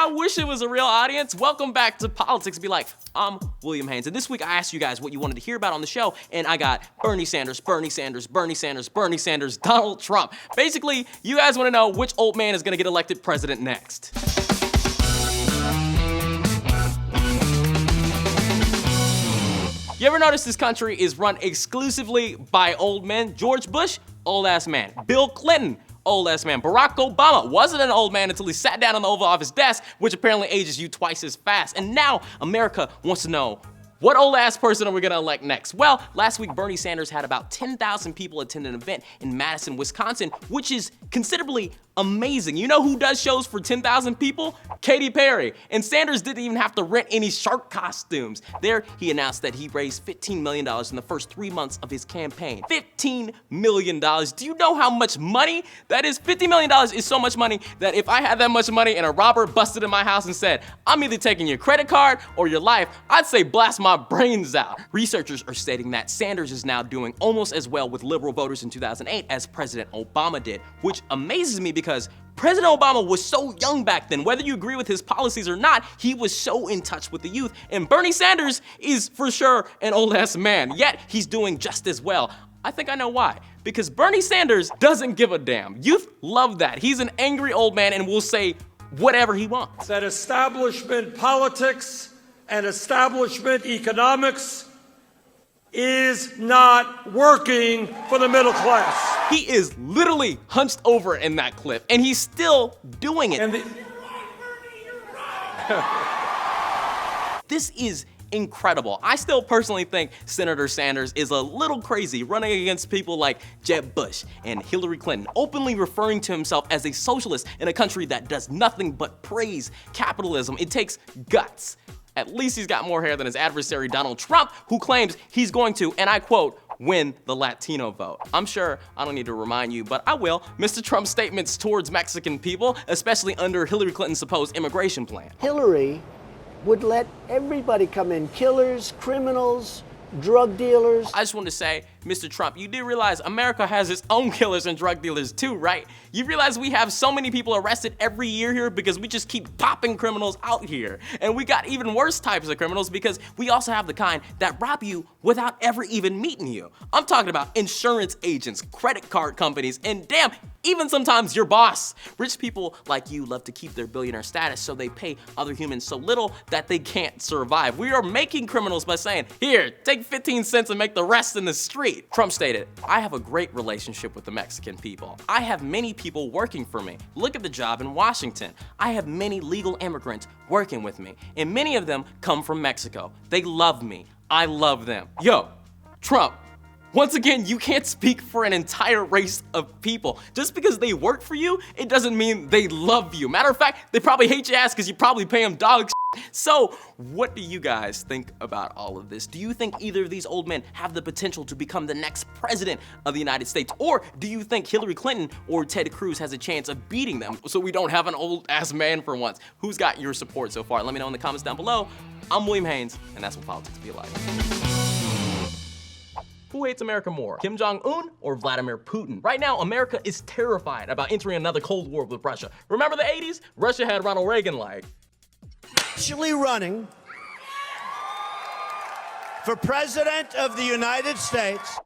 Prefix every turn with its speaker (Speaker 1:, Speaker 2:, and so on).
Speaker 1: I wish it was a real audience. Welcome back to Politics Be Like. I'm William Haynes, and this week I asked you guys what you wanted to hear about on the show, and I got Bernie Sanders, Bernie Sanders, Bernie Sanders, Bernie Sanders, Donald Trump. Basically, you guys want to know which old man is going to get elected president next. You ever notice this country is run exclusively by old men? George Bush, old-ass man. Bill Clinton, old-ass man. Barack Obama wasn't an old man until he sat down on the Oval Office desk, which apparently ages you twice as fast. And now America wants to know, what old-ass person are we gonna elect next? Well, last week Bernie Sanders had about 10,000 people attend an event in Madison, Wisconsin, which is considerably amazing. You know who does shows for 10,000 people? Katy Perry. And Sanders didn't even have to rent any shark costumes. There, he announced that he raised $15 million in the first 3 months of his campaign. $15 million. Do you know how much money that is? $50 million is so much money that if I had that much money and a robber busted in my house and said, I'm either taking your credit card or your life, I'd say blast my brains out. Researchers are stating that Sanders is now doing almost as well with liberal voters in 2008 as President Obama did, which amazes me because President Obama was so young back then. Whether you agree with his policies or not, he was so in touch with the youth. And Bernie Sanders is for sure an old-ass man, yet he's doing just as well. I think I know why. Because Bernie Sanders doesn't give a damn. Youth love that. He's an angry old man and will say whatever he wants.
Speaker 2: That establishment politics and establishment economics is not working for the middle class.
Speaker 1: He is literally hunched over in that clip, and he's still doing it. This is incredible. I still personally think Senator Sanders is a little crazy, running against people like Jeb Bush and Hillary Clinton, openly referring to himself as a socialist in a country that does nothing but praise capitalism. It takes guts. At least he's got more hair than his adversary Donald Trump, who claims he's going to, and I quote, win the Latino vote. I'm sure I don't need to remind you, but I will. Mr. Trump's statements towards Mexican people, especially under Hillary Clinton's supposed immigration plan.
Speaker 3: Hillary would let everybody come in, killers, criminals, drug dealers.
Speaker 1: I just wanted to say, Mr. Trump, you do realize America has its own killers and drug dealers too, right? You realize we have so many people arrested every year here because we just keep popping criminals out here. And we got even worse types of criminals because we also have the kind that rob you without ever even meeting you. I'm talking about insurance agents, credit card companies, and damn, even sometimes your boss. Rich people like you love to keep their billionaire status, so they pay other humans so little that they can't survive. We are making criminals by saying, here, take 15 cents and make the rest in the street. Trump stated, I have a great relationship with the Mexican people. I have many people working for me. Look at the job in Washington. I have many legal immigrants working with me, and many of them come from Mexico. They love me. I love them. Yo, Trump, once again, you can't speak for an entire race of people. Just because they work for you, it doesn't mean they love you. Matter of fact, they probably hate your ass because you probably pay them dog shit. So, what do you guys think about all of this? Do you think either of these old men have the potential to become the next president of the United States? Or do you think Hillary Clinton or Ted Cruz has a chance of beating them so we don't have an old-ass man for once? Who's got your support so far? Let me know in the comments down below. I'm William Haynes, and that's what politics be like. Who hates America more, Kim Jong-un or Vladimir Putin? Right now, America is terrified about entering another Cold War with Russia. Remember the 80s? Russia had Ronald Reagan like.
Speaker 4: Actually running for President of the United States.